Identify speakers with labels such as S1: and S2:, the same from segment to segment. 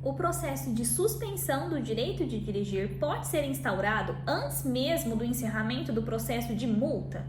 S1: O processo de suspensão do direito de dirigir pode ser instaurado antes mesmo do encerramento do processo de multa?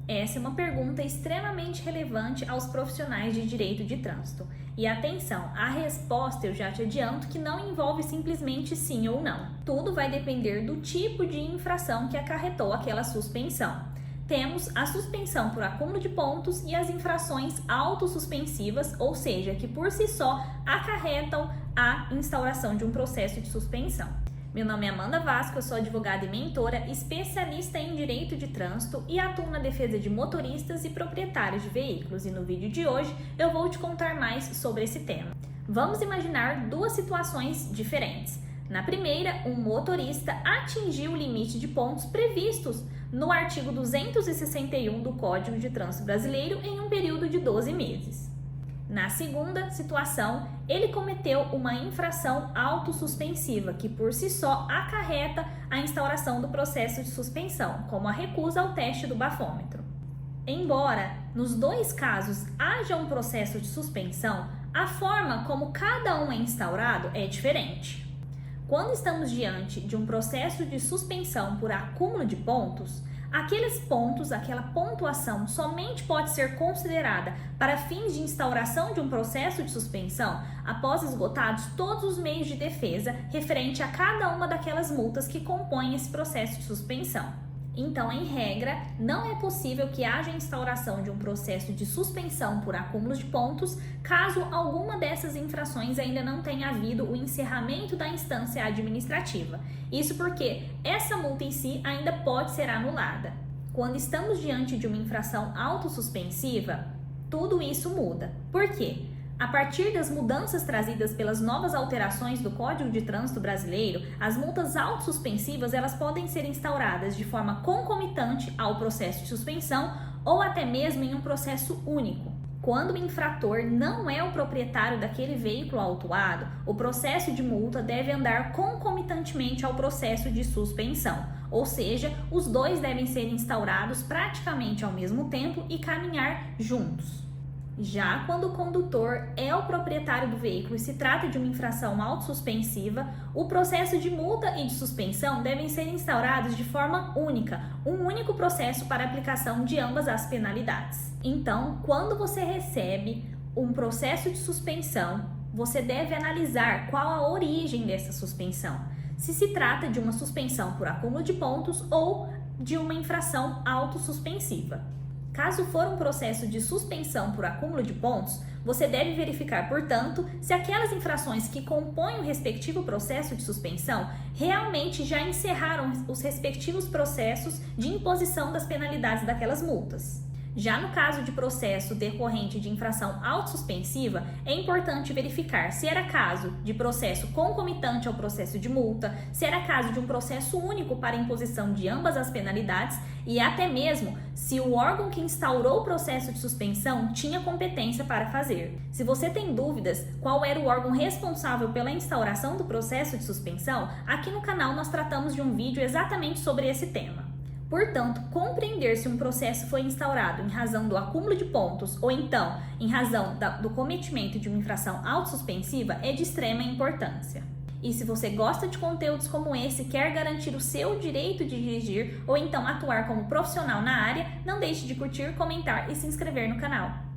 S1: Essa é uma pergunta extremamente relevante aos profissionais de direito de trânsito. E atenção, a resposta eu já te adianto que não envolve simplesmente sim ou não. Tudo vai depender do tipo de infração que acarretou aquela suspensão. Temos a suspensão por acúmulo de pontos e as infrações autossuspensivas, ou seja, que por si só acarretam a instauração de um processo de suspensão. Meu nome é Amanda Vasco, eu sou advogada e mentora, especialista em direito de trânsito e atuo na defesa de motoristas e proprietários de veículos. E no vídeo de hoje eu vou te contar mais sobre esse tema. Vamos imaginar duas situações diferentes. Na primeira, um motorista atingiu o limite de pontos previstos no artigo 261 do Código de Trânsito Brasileiro em um período de 12 meses. Na segunda situação, ele cometeu uma infração autossuspensiva, que por si só acarreta a instauração do processo de suspensão, como a recusa ao teste do bafômetro. Embora nos dois casos haja um processo de suspensão, a forma como cada um é instaurado é diferente. Quando estamos diante de um processo de suspensão por acúmulo de pontos, aqueles pontos, aquela pontuação somente pode ser considerada para fins de instauração de um processo de suspensão após esgotados todos os meios de defesa referente a cada uma daquelas multas que compõem esse processo de suspensão. Então, em regra, não é possível que haja instauração de um processo de suspensão por acúmulo de pontos caso alguma dessas infrações ainda não tenha havido o encerramento da instância administrativa. Isso porque essa multa em si ainda pode ser anulada. Quando estamos diante de uma infração autossuspensiva, tudo isso muda. Por quê? A partir das mudanças trazidas pelas novas alterações do Código de Trânsito Brasileiro, as multas autossuspensivas elas podem ser instauradas de forma concomitante ao processo de suspensão ou até mesmo em um processo único. Quando o infrator não é o proprietário daquele veículo autuado, o processo de multa deve andar concomitantemente ao processo de suspensão, ou seja, os dois devem ser instaurados praticamente ao mesmo tempo e caminhar juntos. Já quando o condutor é o proprietário do veículo e se trata de uma infração autossuspensiva, o processo de multa e de suspensão devem ser instaurados de forma única, um único processo para aplicação de ambas as penalidades. Então, quando você recebe um processo de suspensão, você deve analisar qual a origem dessa suspensão, se se trata de uma suspensão por acúmulo de pontos ou de uma infração autossuspensiva. Caso for um processo de suspensão por acúmulo de pontos, você deve verificar, portanto, se aquelas infrações que compõem o respectivo processo de suspensão realmente já encerraram os respectivos processos de imposição das penalidades daquelas multas. Já no caso de processo decorrente de infração autossuspensiva, é importante verificar se era caso de processo concomitante ao processo de multa, se era caso de um processo único para imposição de ambas as penalidades e até mesmo se o órgão que instaurou o processo de suspensão tinha competência para fazer. Se você tem dúvidas qual era o órgão responsável pela instauração do processo de suspensão, aqui no canal nós tratamos de um vídeo exatamente sobre esse tema. Portanto, compreender se um processo foi instaurado em razão do acúmulo de pontos ou então em razão do cometimento de uma infração autossuspensiva é de extrema importância. E se você gosta de conteúdos como esse, quer garantir o seu direito de dirigir ou então atuar como profissional na área, não deixe de curtir, comentar e se inscrever no canal.